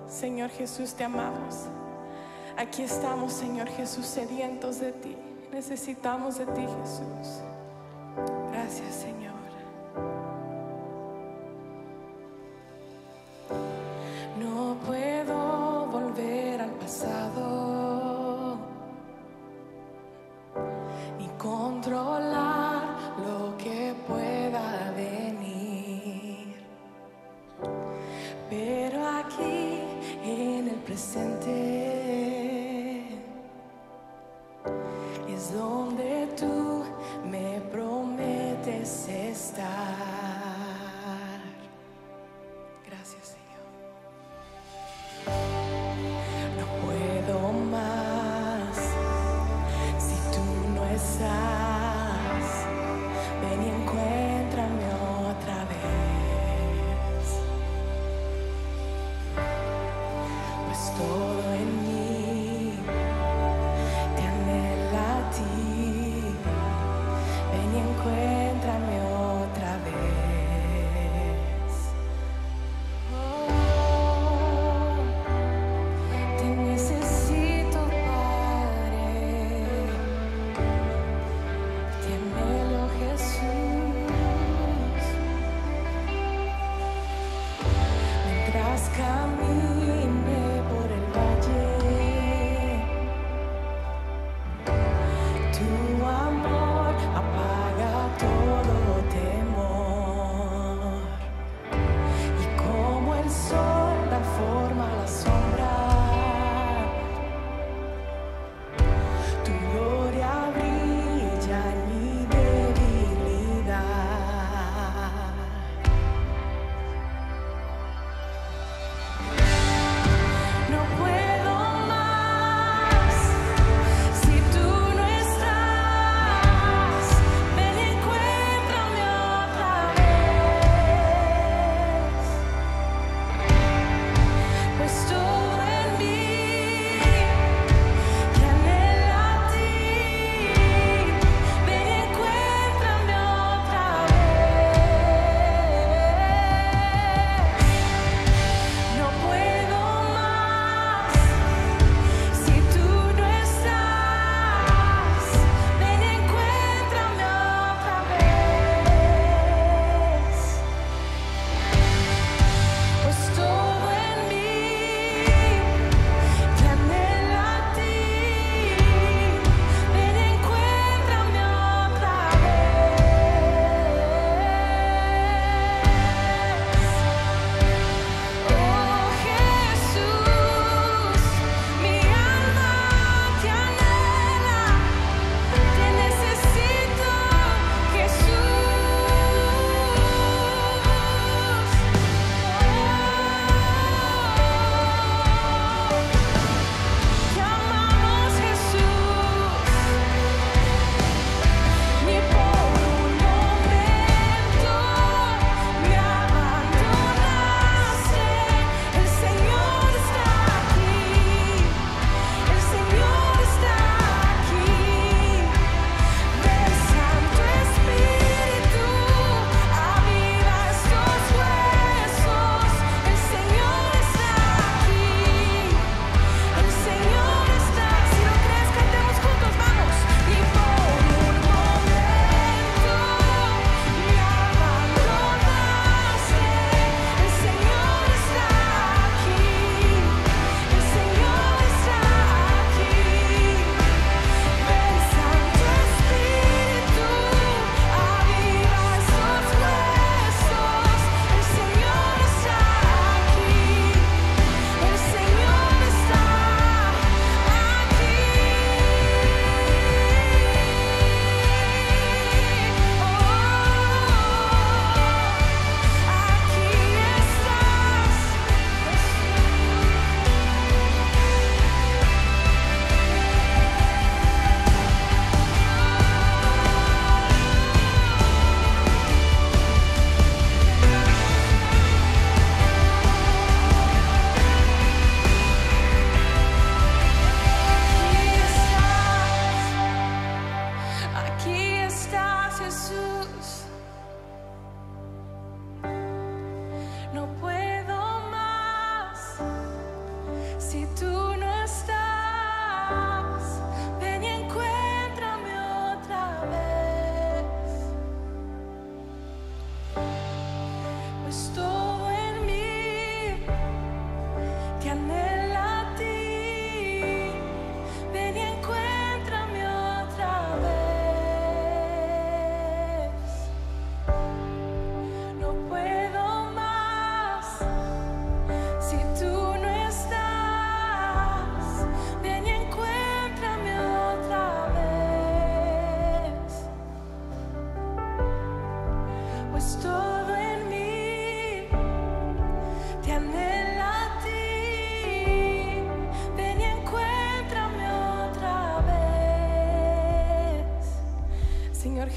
Señor Jesús, te amamos. Aquí estamos, Señor Jesús, sedientos de ti. Necesitamos de ti, Jesús. Gracias, Señor. No puedo volver al pasado ni controlar lo que pueda venir, pero aquí en el presente es donde tú me prometes estar. Gracias, Señor. No puedo más si tú no estás. Ven y encuéntrame otra vez, pues todo en mí te anhela a ti. Ven y encuéntrame otra vez. Oh, te necesito, Padre. Te anhelo, Jesús. Mientras camine por el valle, tu amor apaga todo temor. Y como el sol da forma a la sombra, tu gloria brilla en mi debilidad.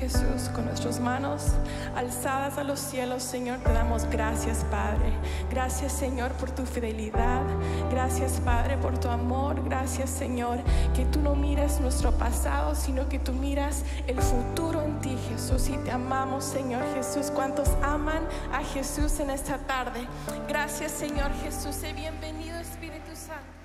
Jesús, con nuestras manos alzadas a los cielos, Señor, te damos gracias, Padre. Gracias, Señor, por tu fidelidad. Gracias, Padre, por tu amor. Gracias, Señor, que tú no miras nuestro pasado, sino que tú miras el futuro en ti, Jesús. Y te amamos, Señor Jesús. ¿Cuántos aman a Jesús en esta tarde? Gracias, Señor Jesús. Sé bienvenido, Espíritu Santo.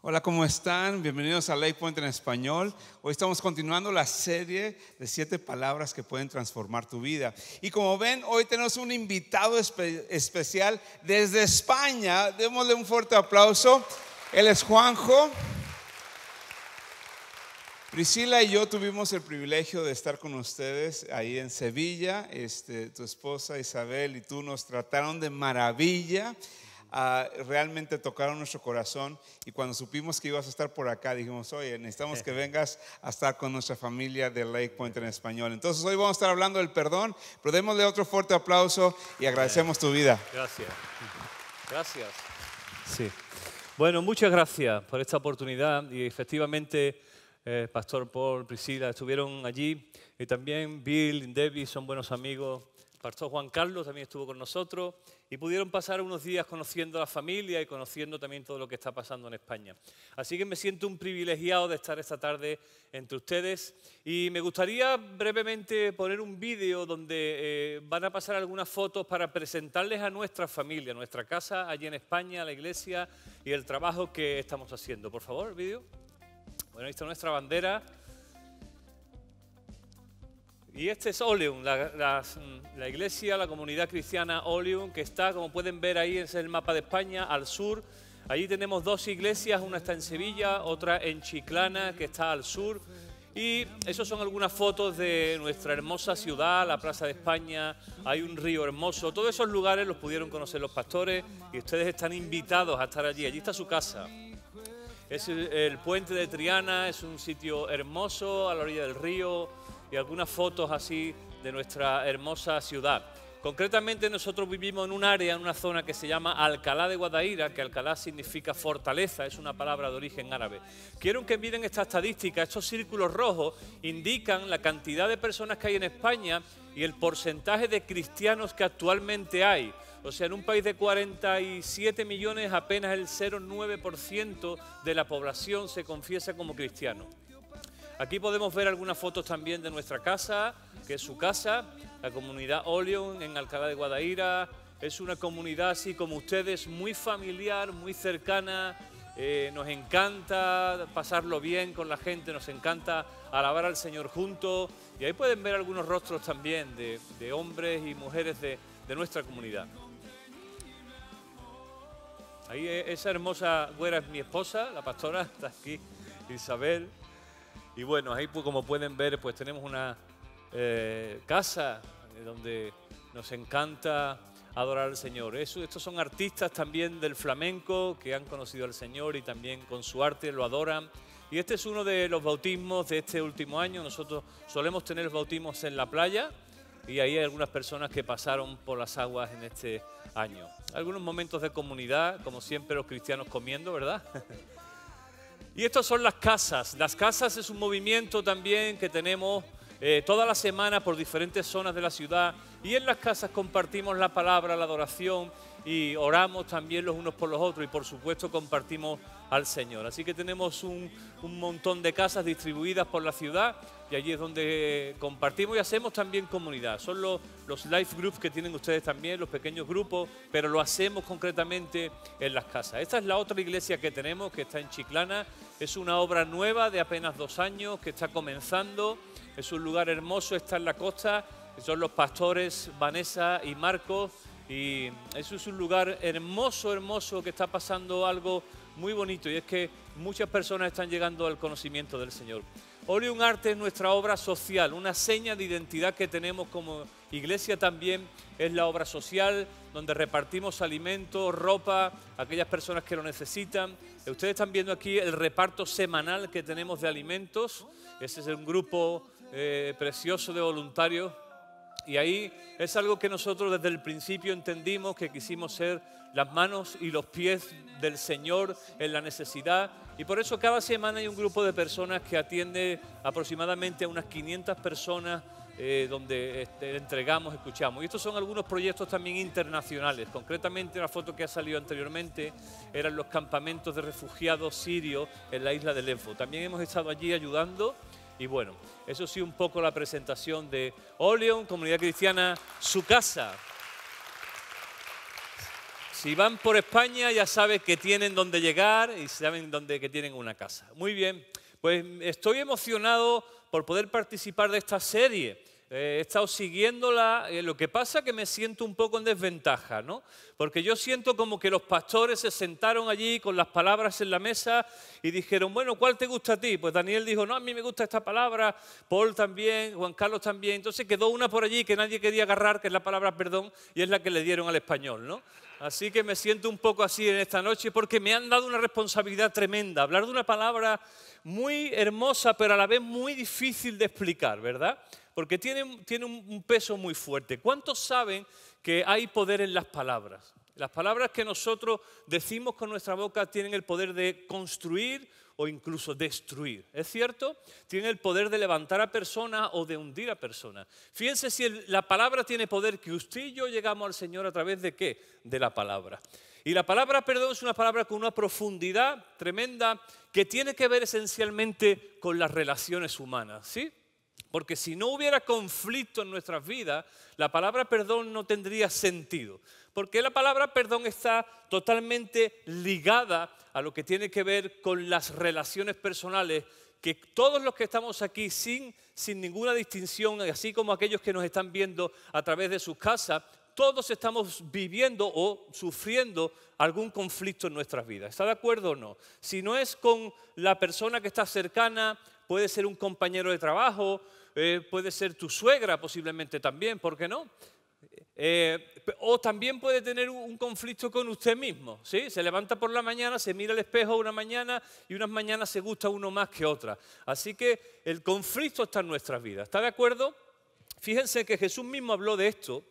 Hola, ¿cómo están? Bienvenidos a Lake Point en español. Hoy estamos continuando la serie de 7 palabras que pueden transformar tu vida. Y como ven, hoy tenemos un invitado especial desde España. Démosle un fuerte aplauso. Él es Juanjo. Priscila y yo tuvimos el privilegio de estar con ustedes ahí en Sevilla. Tu esposa Isabel y tú nos trataron de maravilla. Realmente tocaron nuestro corazón, y cuando supimos que ibas a estar por acá dijimos: oye, necesitamos que vengas a estar con nuestra familia de Lake Point en español. Entonces hoy vamos a estar hablando del perdón, pero démosle otro fuerte aplauso y agradecemos tu vida. Gracias. Sí. Bueno, muchas gracias por esta oportunidad, y efectivamente Pastor Paul, Priscila estuvieron allí, y también Bill y Debbie son buenos amigos. Pastor Juan Carlos también estuvo con nosotros, y pudieron pasar unos días conociendo a la familia y conociendo también todo lo que está pasando en España. Así que me siento un privilegiado de estar esta tarde entre ustedes, y me gustaría brevemente poner un vídeo donde van a pasar algunas fotos para presentarles a nuestra familia, nuestra casa allí en España, la iglesia y el trabajo que estamos haciendo. Por favor, el vídeo. Bueno, ahí está nuestra bandera. Y este es Oleum, la iglesia, la comunidad cristiana Oleum, que está, como pueden ver ahí, es el mapa de España, al sur. Allí tenemos 2 iglesias, una está en Sevilla, otra en Chiclana, que está al sur. Y esas son algunas fotos de nuestra hermosa ciudad, la Plaza de España. Hay un río hermoso. Todos esos lugares los pudieron conocer los pastores, y ustedes están invitados a estar allí. Allí está su casa. Es el puente de Triana, es un sitio hermoso a la orilla del río, y algunas fotos así de nuestra hermosa ciudad. Concretamente nosotros vivimos en un área, en una zona que se llama Alcalá de Guadaira, que Alcalá significa fortaleza, es una palabra de origen árabe. Quiero que miren esta estadística. Estos círculos rojos indican la cantidad de personas que hay en España y el porcentaje de cristianos que actualmente hay. O sea, en un país de 47 millones, apenas el 0,9% de la población se confiesa como cristiano. Aquí podemos ver algunas fotos también de nuestra casa, que es su casa, la comunidad Oleum en Alcalá de Guadaira. Es una comunidad así como ustedes, muy familiar, muy cercana. Nos encanta pasarlo bien con la gente, nos encanta alabar al Señor juntos. Y ahí pueden ver algunos rostros también de hombres y mujeres de nuestra comunidad. Ahí esa hermosa güera es mi esposa, la pastora, está aquí, Isabel. Y bueno, ahí como pueden ver, pues tenemos una casa donde nos encanta adorar al Señor. Estos son artistas también del flamenco que han conocido al Señor y también con su arte lo adoran. Y este es uno de los bautismos de este último año. Nosotros solemos tener bautismos en la playa, y ahí hay algunas personas que pasaron por las aguas en este año. Algunos momentos de comunidad, como siempre los cristianos comiendo, ¿verdad? Y estas son las casas. Las casas es un movimiento también que tenemos toda la semana por diferentes zonas de la ciudad, y en las casas compartimos la palabra, la adoración, y oramos también los unos por los otros, y por supuesto compartimos al Señor. Así que tenemos un montón de casas distribuidas por la ciudad, y allí es donde compartimos y hacemos también comunidad. Son los life groups que tienen ustedes también, los pequeños grupos, pero lo hacemos concretamente en las casas. Esta es la otra iglesia que tenemos, que está en Chiclana. Es una obra nueva de apenas 2 años que está comenzando. Es un lugar hermoso, está en la costa. Son los pastores Vanessa y Marcos. Y eso es un lugar hermoso, hermoso, que está pasando algo muy bonito, y es que muchas personas están llegando al conocimiento del Señor. Oleum Arte es nuestra obra social, una seña de identidad que tenemos como Iglesia también es la obra social donde repartimos alimentos, ropa, a aquellas personas que lo necesitan. Ustedes están viendo aquí el reparto semanal que tenemos de alimentos. Ese es un grupo precioso de voluntarios. Y ahí es algo que nosotros desde el principio entendimos, que quisimos ser las manos y los pies del Señor en la necesidad. Y por eso cada semana hay un grupo de personas que atiende aproximadamente a unas 500 personas donde entregamos, escuchamos. Y estos son algunos proyectos también internacionales. Concretamente, la foto que ha salido anteriormente eran los campamentos de refugiados sirios en la isla de Lesbos. También hemos estado allí ayudando. Y bueno, eso sí, un poco la presentación de Oleon, Comunidad Cristiana, su casa. Si van por España ya saben que tienen dónde llegar y saben que tienen una casa. Muy bien, pues estoy emocionado por poder participar de esta serie. He estado siguiéndola, lo que pasa es que me siento un poco en desventaja, ¿no? Porque yo siento como que los pastores se sentaron allí con las palabras en la mesa y dijeron, bueno, ¿cuál te gusta a ti? Pues Daniel dijo, no, a mí me gusta esta palabra, Paul también, Juan Carlos también. Entonces quedó una por allí que nadie quería agarrar, que es la palabra perdón, y es la que le dieron al español, ¿no? Así que me siento un poco así en esta noche porque me han dado una responsabilidad tremenda, hablar de una palabra muy hermosa, pero a la vez muy difícil de explicar, ¿verdad? Porque tiene un peso muy fuerte. ¿Cuántos saben que hay poder en las palabras? Las palabras que nosotros decimos con nuestra boca tienen el poder de construir o incluso destruir. ¿Es cierto? Tienen el poder de levantar a personas o de hundir a personas. Fíjense si la palabra tiene poder, que usted y yo llegamos al Señor a través de ¿qué? De la palabra. Y la palabra perdón es una palabra con una profundidad tremenda que tiene que ver esencialmente con las relaciones humanas, ¿sí? Porque si no hubiera conflicto en nuestras vidas, la palabra perdón no tendría sentido. Porque la palabra perdón está totalmente ligada a lo que tiene que ver con las relaciones personales, que todos los que estamos aquí sin ninguna distinción, así como aquellos que nos están viendo a través de sus casas, todos estamos viviendo o sufriendo algún conflicto en nuestras vidas. ¿Está de acuerdo o no? Si no es con la persona que está cercana, puede ser un compañero de trabajo, puede ser tu suegra posiblemente también, ¿por qué no? O también puede tener un conflicto con usted mismo, ¿sí? Se levanta por la mañana, se mira al espejo una mañana y unas mañanas se gusta uno más que otra. Así que el conflicto está en nuestras vidas. ¿Está de acuerdo? Fíjense que Jesús mismo habló de esto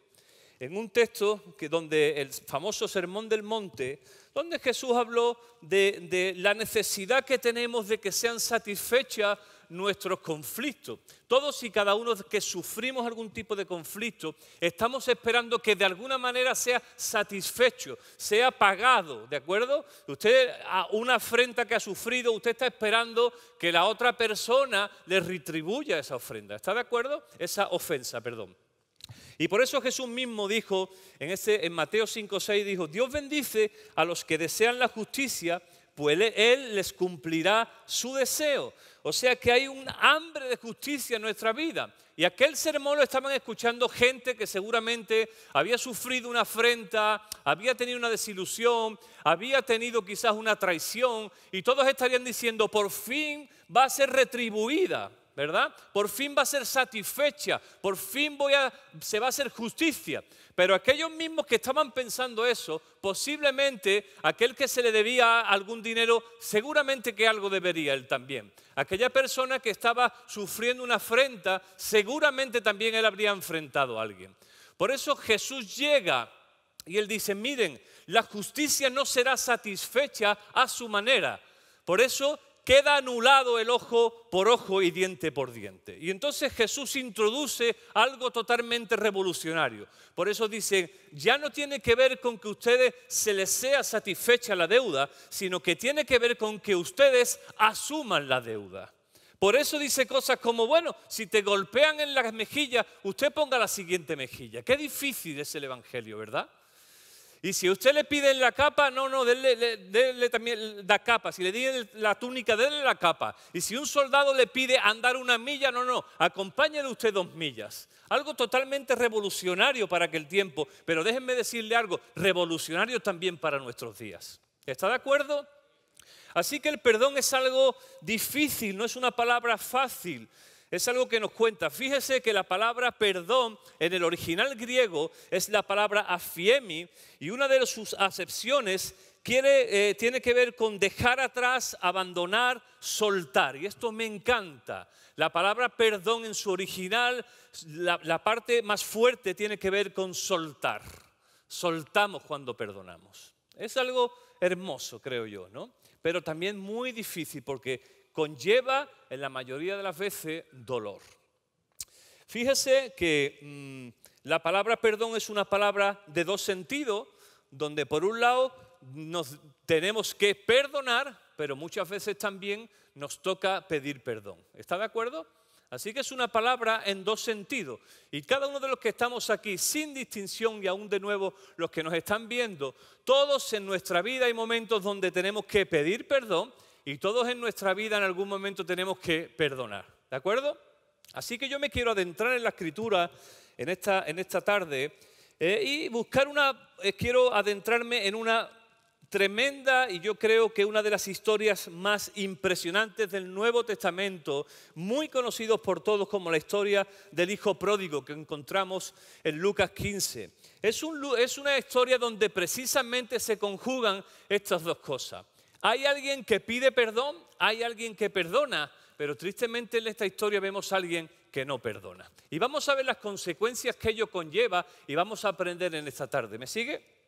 en un texto donde el famoso Sermón del Monte, donde Jesús habló de la necesidad que tenemos de que sean satisfechas nuestros conflictos. Todos y cada uno que sufrimos algún tipo de conflicto, estamos esperando que de alguna manera sea satisfecho, sea pagado, ¿de acuerdo? Usted, a una afrenta que ha sufrido, usted está esperando que la otra persona le retribuya esa ofrenda. ¿Está de acuerdo? Esa ofensa, perdón. Y por eso Jesús mismo dijo, en Mateo 5:6, dijo, Dios bendice a los que desean la justicia, pues Él les cumplirá su deseo. O sea que hay un hambre de justicia en nuestra vida. Y aquel sermón lo estaban escuchando gente que seguramente había sufrido una afrenta, había tenido una desilusión, había tenido quizás una traición, y todos estarían diciendo, por fin va a ser retribuida, ¿verdad? Por fin va a ser satisfecha, por fin se va a hacer justicia. Pero aquellos mismos que estaban pensando eso, posiblemente aquel que se le debía algún dinero, seguramente que algo debería él también. Aquella persona que estaba sufriendo una afrenta, seguramente también él habría enfrentado a alguien. Por eso Jesús llega y él dice, miren, la justicia no será satisfecha a su manera. Por eso queda anulado el ojo por ojo y diente por diente. Y entonces Jesús introduce algo totalmente revolucionario. Por eso dice, ya no tiene que ver con que a ustedes se les sea satisfecha la deuda, sino que tiene que ver con que ustedes asuman la deuda. Por eso dice cosas como, bueno, si te golpean en las mejillas, usted ponga la siguiente mejilla. Qué difícil es el evangelio, ¿verdad? Y si usted le pide la capa, déle también la capa. Si le pide la túnica, déle la capa. Y si un soldado le pide andar 1 milla, acompáñele usted 2 millas. Algo totalmente revolucionario para aquel tiempo, pero déjenme decirle algo, revolucionario también para nuestros días. ¿Está de acuerdo? Así que el perdón es algo difícil, no es una palabra fácil. Es algo que nos cuenta. Fíjese que la palabra perdón en el original griego es la palabra aphiemi, y una de sus acepciones tiene que ver con dejar atrás, abandonar, soltar. Y esto me encanta. La palabra perdón en su original, la parte más fuerte tiene que ver con soltar. Soltamos cuando perdonamos. Es algo hermoso, creo yo, ¿no? Pero también muy difícil porque conlleva en la mayoría de las veces dolor. Fíjese que la palabra perdón es una palabra de dos sentidos, donde por un lado nos tenemos que perdonar, pero muchas veces también nos toca pedir perdón. ¿Está de acuerdo? Así que es una palabra en dos sentidos. Y cada uno de los que estamos aquí, sin distinción, y aún de nuevo los que nos están viendo, todos en nuestra vida hay momentos donde tenemos que pedir perdón, y todos en nuestra vida en algún momento tenemos que perdonar. ¿De acuerdo? Así que yo me quiero adentrar en la Escritura en esta tarde y quiero adentrarme en una tremenda, y yo creo que una de las historias más impresionantes del Nuevo Testamento, muy conocidos por todos como la historia del Hijo Pródigo que encontramos en Lucas 15. Es una historia donde precisamente se conjugan estas dos cosas. Hay alguien que pide perdón, hay alguien que perdona, pero tristemente en esta historia vemos a alguien que no perdona. Y vamos a ver las consecuencias que ello conlleva y vamos a aprender en esta tarde. ¿Me sigue?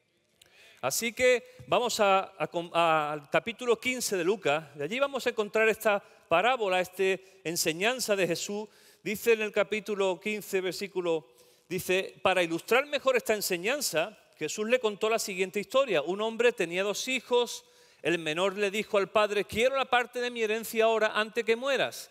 Así que vamos al capítulo 15 de Lucas. De allí vamos a encontrar esta parábola, esta enseñanza de Jesús. Dice en el capítulo 15, versículo, dice, para ilustrar mejor esta enseñanza, Jesús le contó la siguiente historia. Un hombre tenía 2 hijos. El menor le dijo al padre, quiero la parte de mi herencia ahora antes que mueras.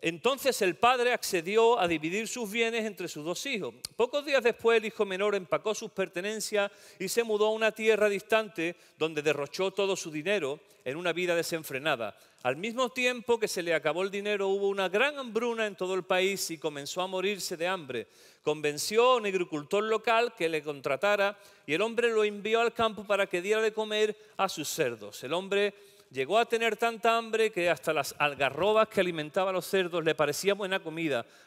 Entonces el padre accedió a dividir sus bienes entre sus 2 hijos. Pocos días después el hijo menor empacó sus pertenencias y se mudó a una tierra distante donde derrochó todo su dinero en una vida desenfrenada. Al mismo tiempo que se le acabó el dinero, hubo una gran hambruna en todo el país y comenzó a morirse de hambre. Convenció a un agricultor local que le contratara y el hombre lo envió al campo para que diera de comer a sus cerdos. El hombre llegó a tener tanta hambre que hasta las algarrobas que alimentaba a los cerdos le parecían buenas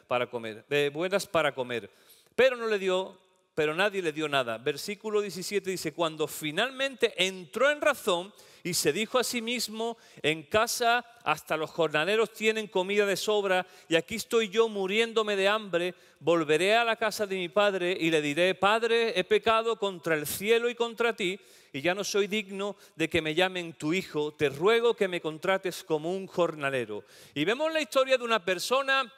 para comer. Pero nadie le dio nada. Versículo 17 dice, cuando finalmente entró en razón y se dijo a sí mismo, en casa hasta los jornaleros tienen comida de sobra y aquí estoy yo muriéndome de hambre, volveré a la casa de mi padre y le diré, Padre, he pecado contra el cielo y contra ti y ya no soy digno de que me llamen tu hijo, te ruego que me contrates como un jornalero. Y vemos la historia de una persona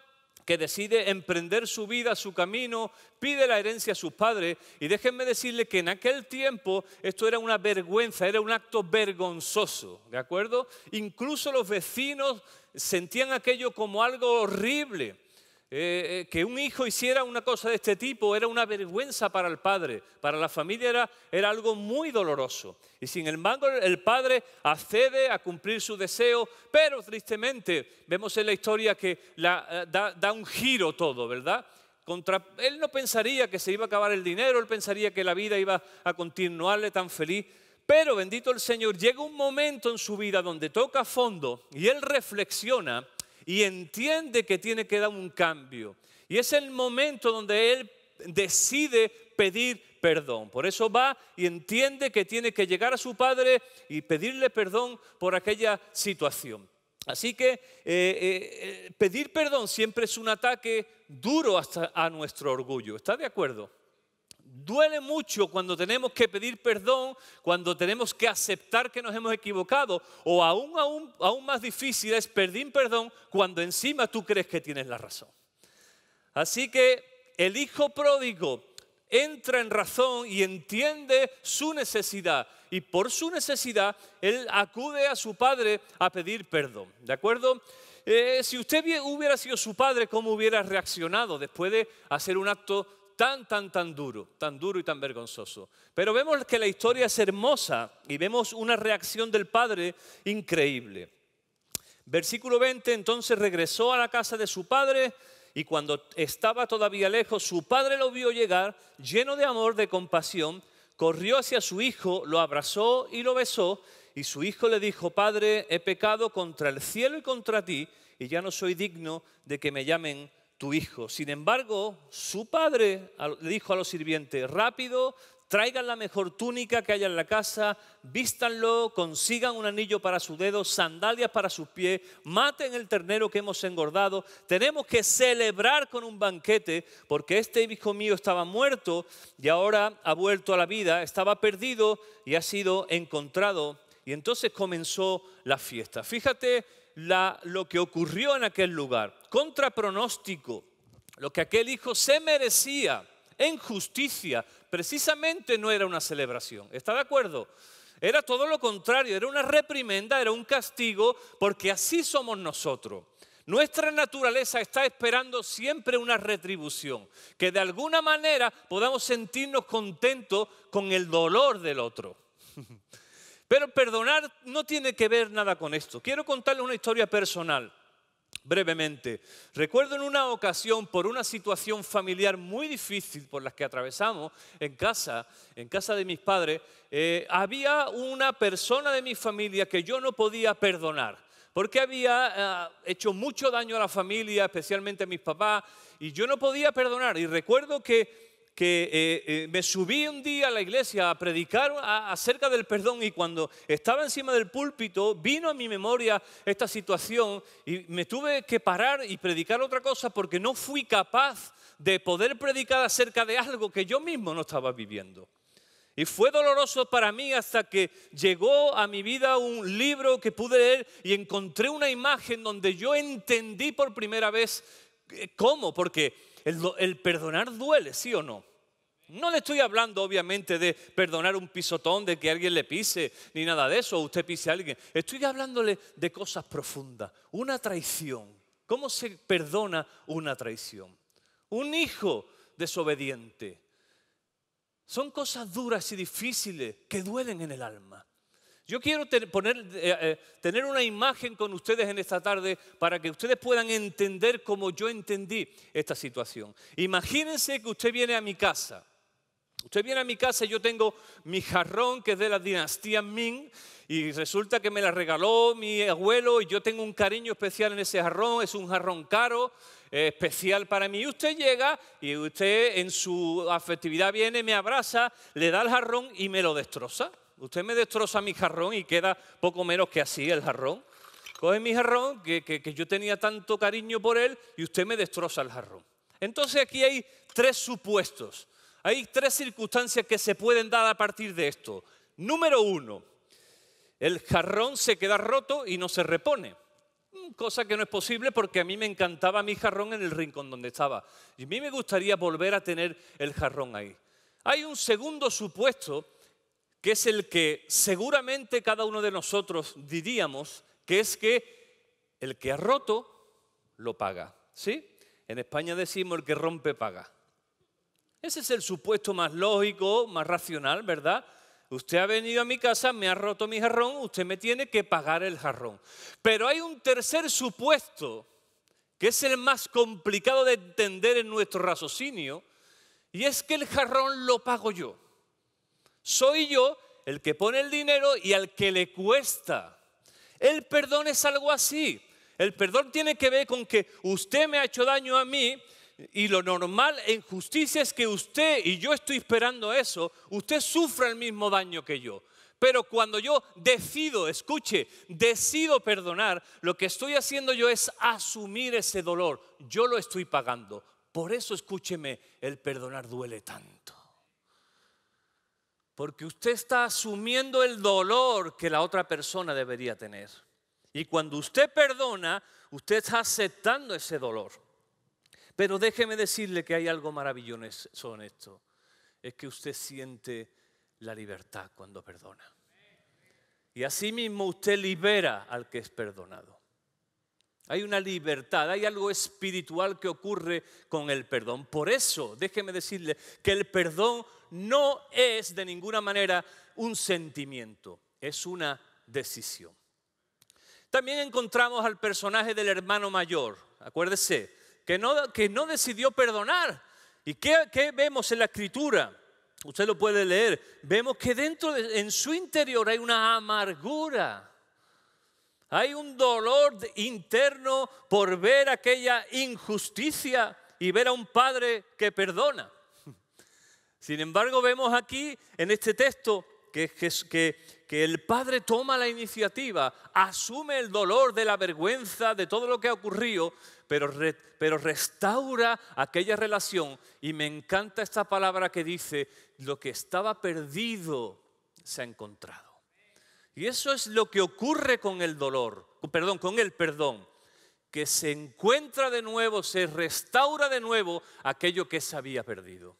que decide emprender su vida, su camino, pide la herencia a sus padres y déjenme decirle que en aquel tiempo esto era una vergüenza, era un acto vergonzoso, ¿de acuerdo? Incluso los vecinos sentían aquello como algo horrible. Que un hijo hiciera una cosa de este tipo era una vergüenza para el padre, para la familia era algo muy doloroso. Y sin embargo el padre accede a cumplir su deseo, pero tristemente vemos en la historia que da un giro todo, ¿verdad? Él no pensaría que se iba a acabar el dinero, él pensaría que la vida iba a continuarle tan feliz. Pero bendito el Señor, llega un momento en su vida donde toca fondo y él reflexiona y entiende que tiene que dar un cambio. Y es el momento donde él decide pedir perdón. Por eso va y entiende que tiene que llegar a su padre y pedirle perdón por aquella situación. Así que pedir perdón siempre es un ataque duro hasta a nuestro orgullo. ¿Está de acuerdo? Duele mucho cuando tenemos que pedir perdón, cuando tenemos que aceptar que nos hemos equivocado, o aún más difícil es pedir perdón cuando encima tú crees que tienes la razón. Así que el hijo pródigo entra en razón y entiende su necesidad, y por su necesidad él acude a su padre a pedir perdón, ¿de acuerdo? Si usted hubiera sido su padre, ¿cómo hubiera reaccionado después de hacer un acto tan duro y tan vergonzoso? Pero vemos que la historia es hermosa y vemos una reacción del padre increíble. Versículo 20, entonces regresó a la casa de su padre y cuando estaba todavía lejos, su padre lo vio llegar, lleno de amor, de compasión, corrió hacia su hijo, lo abrazó y lo besó. Y su hijo le dijo: Padre, he pecado contra el cielo y contra ti, y ya no soy digno de que me llamen tu hijo. Sin embargo, su padre le dijo a los sirvientes: rápido, traigan la mejor túnica que haya en la casa, vístanlo, consigan un anillo para su dedo, sandalias para sus pies, maten el ternero que hemos engordado. Tenemos que celebrar con un banquete, porque este hijo mío estaba muerto y ahora ha vuelto a la vida, estaba perdido y ha sido encontrado. Y entonces comenzó la fiesta. Fíjate lo que ocurrió en aquel lugar. Contra pronóstico, lo que aquel hijo se merecía en justicia, precisamente no era una celebración. ¿Está de acuerdo? Era todo lo contrario, era una reprimenda, era un castigo, porque así somos nosotros. Nuestra naturaleza está esperando siempre una retribución, que de alguna manera podamos sentirnos contentos con el dolor del otro. Pero perdonar no tiene que ver nada con esto. Quiero contarles una historia personal, brevemente. Recuerdo en una ocasión, por una situación familiar muy difícil por la que atravesamos en casa de mis padres, había una persona de mi familia que yo no podía perdonar, porque había hecho mucho daño a la familia, especialmente a mis papás, y yo no podía perdonar. Y recuerdo que me subí un día a la iglesia a predicar acerca del perdón, y cuando estaba encima del púlpito vino a mi memoria esta situación y me tuve que parar y predicar otra cosa, porque no fui capaz de poder predicar acerca de algo que yo mismo no estaba viviendo. Y fue doloroso para mí hasta que llegó a mi vida un libro que pude leer y encontré una imagen donde yo entendí por primera vez cómo, porque el perdonar duele, ¿sí o no? No le estoy hablando obviamente de perdonar un pisotón, de que alguien le pise, ni nada de eso, o usted pise a alguien. Estoy hablándole de cosas profundas, una traición. ¿Cómo se perdona una traición? Un hijo desobediente. Son cosas duras y difíciles que duelen en el alma. Yo quiero tener una imagen con ustedes en esta tarde para que ustedes puedan entender cómo yo entendí esta situación. Imagínense que usted viene a mi casa. Usted viene a mi casa y yo tengo mi jarrón, que es de la dinastía Ming, y resulta que me la regaló mi abuelo y yo tengo un cariño especial en ese jarrón. Es un jarrón caro, especial para mí. Y usted llega y usted en su afectividad viene, me abraza, le da el jarrón y me lo destroza. Usted me destroza mi jarrón y queda poco menos que así el jarrón. Coge mi jarrón, que yo tenía tanto cariño por él, y usted me destroza el jarrón. Entonces aquí hay tres supuestos. Hay tres circunstancias que se pueden dar a partir de esto. Número uno, el jarrón se queda roto y no se repone. Cosa que no es posible, porque a mí me encantaba mi jarrón en el rincón donde estaba. Y a mí me gustaría volver a tener el jarrón ahí. Hay un segundo supuesto, que es el que seguramente cada uno de nosotros diríamos, que es que el que ha roto lo paga. ¿Sí? En España decimos: el que rompe paga. Ese es el supuesto más lógico, más racional, ¿verdad? Usted ha venido a mi casa, me ha roto mi jarrón, usted me tiene que pagar el jarrón. Pero hay un tercer supuesto, que es el más complicado de entender en nuestro raciocinio, y es que el jarrón lo pago yo. Soy yo el que pone el dinero y al que le cuesta. El perdón es algo así. El perdón tiene que ver con que usted me ha hecho daño a mí, y lo normal en justicia es que usted, y yo estoy esperando eso, usted sufra el mismo daño que yo. Pero cuando yo decido, escuche, decido perdonar, lo que estoy haciendo yo es asumir ese dolor. Yo lo estoy pagando. Por eso, escúcheme, el perdonar duele tanto. Porque usted está asumiendo el dolor que la otra persona debería tener. Y cuando usted perdona, usted está aceptando ese dolor. Pero déjeme decirle que hay algo maravilloso en esto. Es que usted siente la libertad cuando perdona. Y así mismo usted libera al que es perdonado. Hay una libertad, hay algo espiritual que ocurre con el perdón. Por eso, déjeme decirle que el perdón no es de ninguna manera un sentimiento, es una decisión. También encontramos al personaje del hermano mayor, acuérdese, que no decidió perdonar. ¿Y qué vemos en la Escritura? usted lo puede leer, vemos que en su interior hay una amargura. Hay un dolor interno por ver aquella injusticia y ver a un padre que perdona. Sin embargo, vemos aquí en este texto que el padre toma la iniciativa, asume el dolor de la vergüenza de todo lo que ha ocurrido, pero restaura aquella relación. Y me encanta esta palabra que dice, lo que estaba perdido se ha encontrado. Y eso es lo que ocurre con el con el perdón, que se encuentra de nuevo, se restaura de nuevo aquello que se había perdido.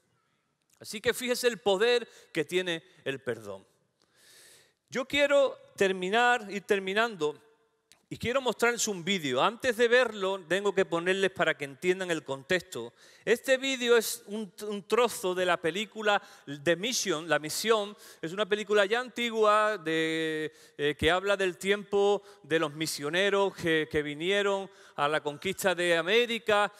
Así que fíjese el poder que tiene el perdón. Yo quiero ir terminando y quiero mostrarles un vídeo. Antes de verlo, tengo que ponerles para que entiendan el contexto. Este vídeo es un trozo de la película The Mission, La Misión. Es una película ya antigua que habla del tiempo de los misioneros que vinieron a la conquista de América.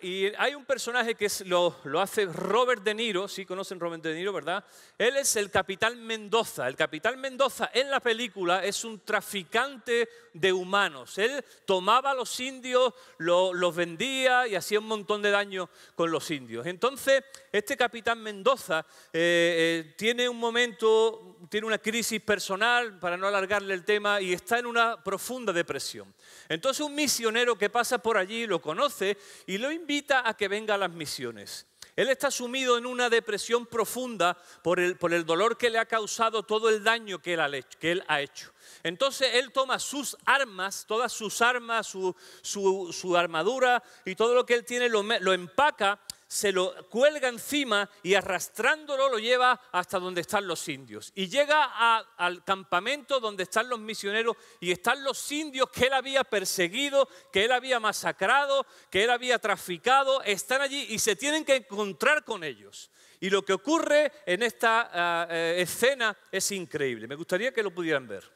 Y hay un personaje que lo hace Robert De Niro. Sí, conocen Robert De Niro, ¿verdad? Él es el Capitán Mendoza. El Capitán Mendoza en la película es un traficante de humanos. Él tomaba a los indios, los vendía y hacía un montón de daño con los indios. Entonces, este Capitán Mendoza tiene una crisis personal, para no alargarle el tema, y está en una profunda depresión. Entonces, un misionero que pasa por allí lo conoce y lo invita a que venga a las misiones. Él está sumido en una depresión profunda por el dolor que le ha causado todo el daño que él ha hecho. Entonces él toma sus armas, todas sus armas, su armadura y todo lo que él tiene lo empaca, se lo cuelga encima y arrastrándolo lo lleva hasta donde están los indios. Y llega al campamento donde están los misioneros y están los indios que él había perseguido, que él había masacrado, que él había traficado. Están allí y se tienen que encontrar con ellos. Y lo que ocurre en esta escena es increíble. Me gustaría que lo pudieran ver.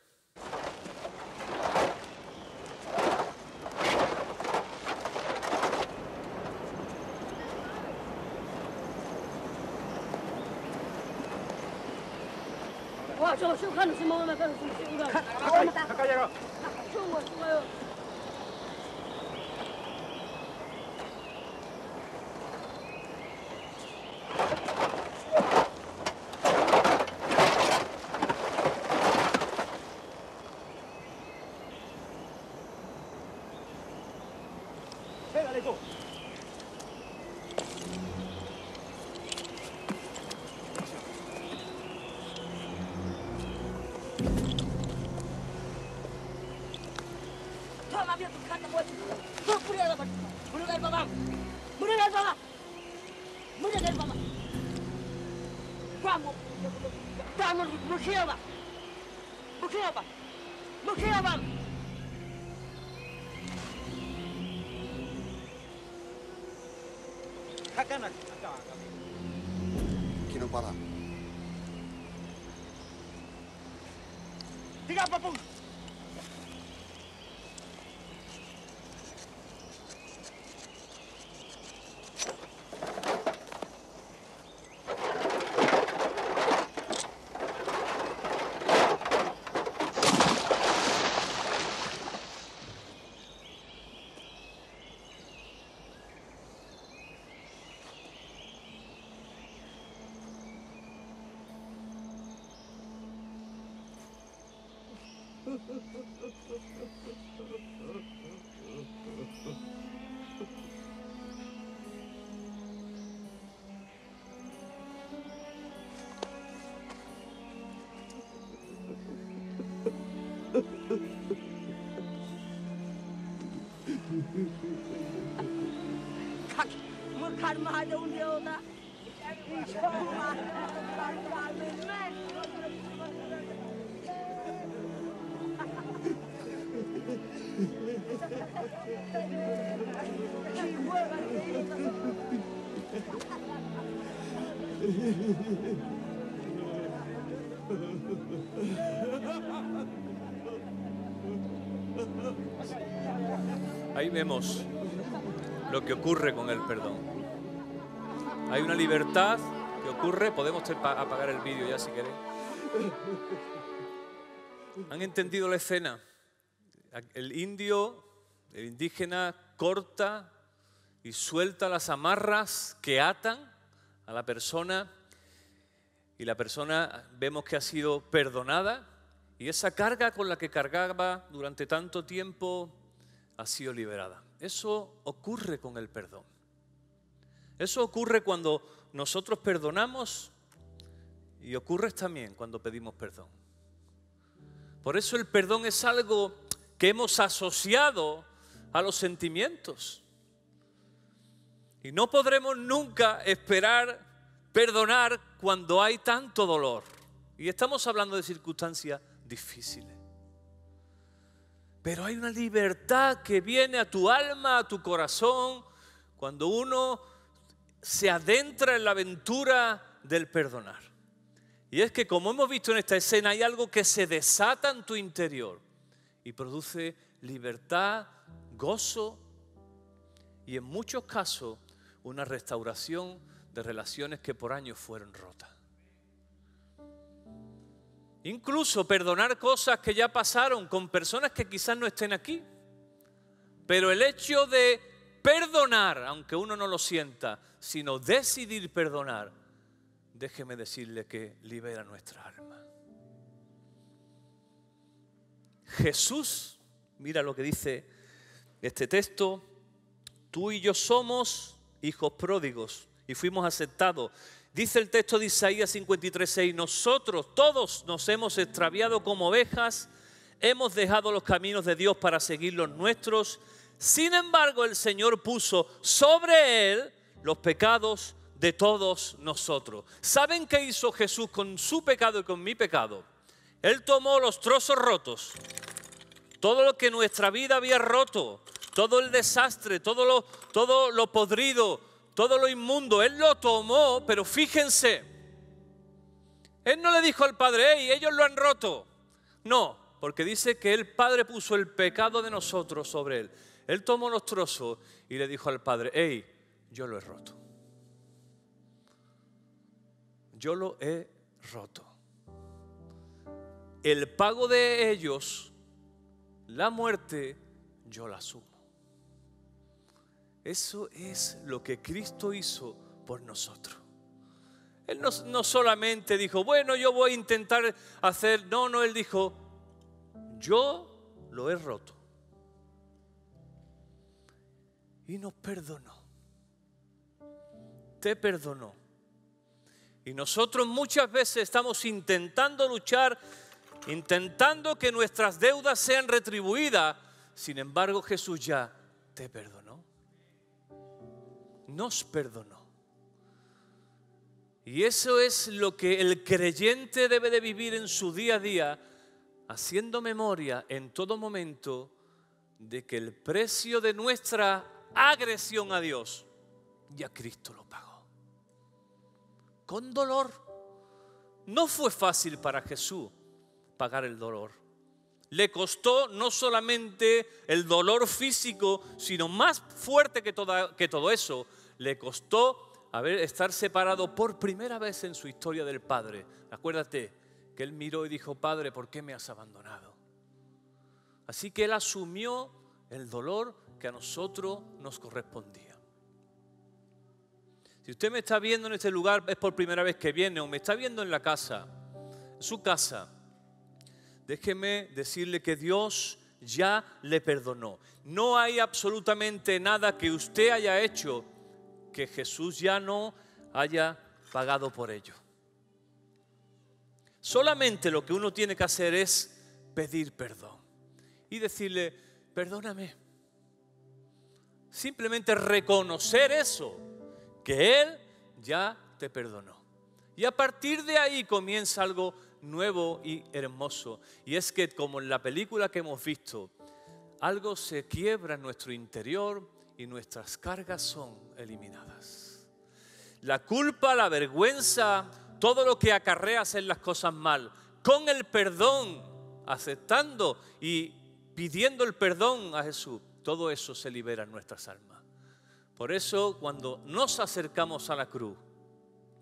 Ahí vemos lo que ocurre con el perdón. Hay una libertad que ocurre. Podemos apagar el vídeo ya si queréis. ¿Han entendido la escena? El indio, el indígena, corta y suelta las amarras que atan a la persona, y la persona vemos que ha sido perdonada, y esa carga con la que cargaba durante tanto tiempo ha sido liberada. Eso ocurre con el perdón. Eso ocurre cuando nosotros perdonamos, y ocurre también cuando pedimos perdón. Por eso el perdón es algo que hemos asociado a los sentimientos. Y no podremos nunca esperar perdonar cuando hay tanto dolor. Y estamos hablando de circunstancias difíciles. Pero hay una libertad que viene a tu alma, a tu corazón, cuando uno se adentra en la aventura del perdonar. Y es que, como hemos visto en esta escena, hay algo que se desata en tu interior y produce libertad, gozo y, en muchos casos, una restauración de relaciones que por años fueron rotas. Incluso perdonar cosas que ya pasaron con personas que quizás no estén aquí. Pero el hecho de perdonar, aunque uno no lo sienta, sino decidir perdonar, déjeme decirle que libera nuestra alma. Jesús, mira lo que dice este texto: tú y yo somos hijos pródigos y fuimos aceptados. Dice el texto de Isaías 53:6, nosotros todos nos hemos extraviado como ovejas, hemos dejado los caminos de Dios para seguir los nuestros. Sin embargo, el Señor puso sobre él los pecados de todos nosotros. ¿Saben qué hizo Jesús con su pecado y con mi pecado? Él tomó los trozos rotos, todo lo que nuestra vida había roto, todo el desastre, todo lo podrido, todo lo inmundo. Él lo tomó, pero fíjense, Él no le dijo al Padre, hey, ellos lo han roto. No, porque dice que el Padre puso el pecado de nosotros sobre Él. Él tomó los trozos y le dijo al Padre, hey, yo lo he roto. Yo lo he roto. El pago de ellos, la muerte, yo la asumo. Eso es lo que Cristo hizo por nosotros. Él no solamente dijo, bueno, yo voy a intentar hacer. No, Él dijo, yo lo he roto. Y nos perdonó. Te perdonó. Y nosotros muchas veces estamos intentando luchar, intentando que nuestras deudas sean retribuidas. Sin embargo, Jesús ya te perdonó. Nos perdonó. Y eso es lo que el creyente debe de vivir en su día a día, haciendo memoria en todo momento de que el precio de nuestra agresión a Dios, ya Cristo lo pagó. Con dolor. No fue fácil para Jesús pagar el dolor. Le costó no solamente el dolor físico, sino más fuerte que todo eso, le costó estar separado por primera vez en su historia del Padre. Acuérdate que Él miró y dijo, Padre, ¿por qué me has abandonado? Así que Él asumió el dolor que a nosotros nos correspondía. Si usted me está viendo en este lugar, es por primera vez que viene, o me está viendo en la casa, en su casa, déjeme decirle que Dios ya le perdonó. No hay absolutamente nada que usted haya hecho que Jesús ya no haya pagado por ello. Solamente lo que uno tiene que hacer es pedir perdón y decirle, perdóname. Simplemente reconocer eso, que Él ya te perdonó. Y a partir de ahí comienza algo nuevo y hermoso. Y es que, como en la película que hemos visto, algo se quiebra en nuestro interior y nuestras cargas son eliminadas. La culpa, la vergüenza, todo lo que acarrea hacer las cosas mal, con el perdón, aceptando y pidiendo el perdón a Jesús, todo eso se libera en nuestras almas. Por eso, cuando nos acercamos a la cruz,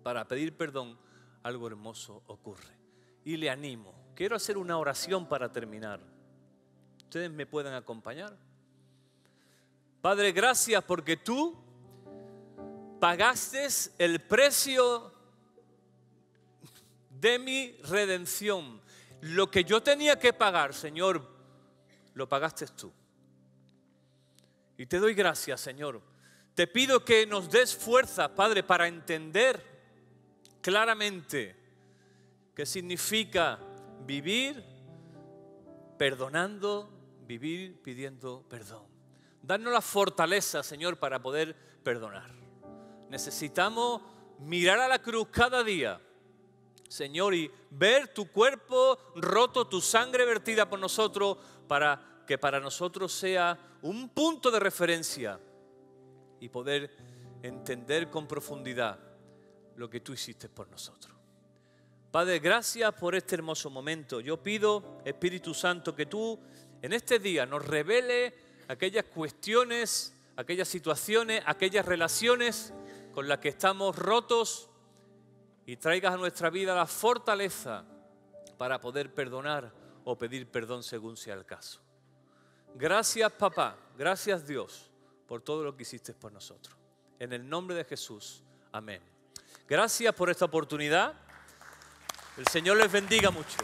para pedir perdón, algo hermoso ocurre. Y le animo. Quiero hacer una oración para terminar. ¿Ustedes me pueden acompañar? Padre, gracias porque tú pagaste el precio de mi redención. Lo que yo tenía que pagar, Señor, lo pagaste tú. Y te doy gracias, Señor. Te pido que nos des fuerza, Padre, para entender claramente qué significa vivir perdonando, vivir pidiendo perdón. Danos la fortaleza, Señor, para poder perdonar. Necesitamos mirar a la cruz cada día, Señor, y ver tu cuerpo roto, tu sangre vertida por nosotros, para que para nosotros sea un punto de referencia y poder entender con profundidad lo que tú hiciste por nosotros. Padre, gracias por este hermoso momento. Yo pido, Espíritu Santo, que tú en este día nos revele aquellas cuestiones, aquellas situaciones, aquellas relaciones con las que estamos rotos y traigas a nuestra vida la fortaleza para poder perdonar o pedir perdón según sea el caso. Gracias, papá. Gracias, Dios, por todo lo que hiciste por nosotros. En el nombre de Jesús. Amén. Gracias por esta oportunidad. El Señor les bendiga mucho.